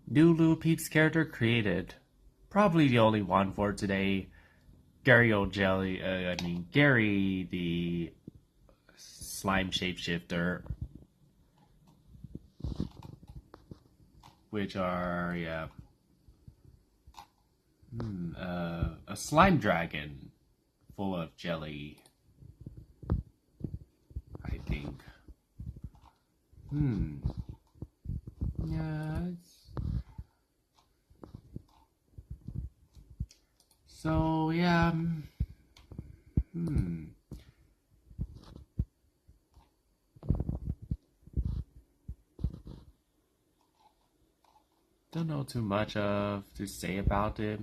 New Little Peeps character created. Probably the only one for today. Gary O'Jelly, Garry, the slime shapeshifter, which are, yeah, a slime dragon full of jelly, I think. Yeah, so, yeah, don't know too much of to say about it.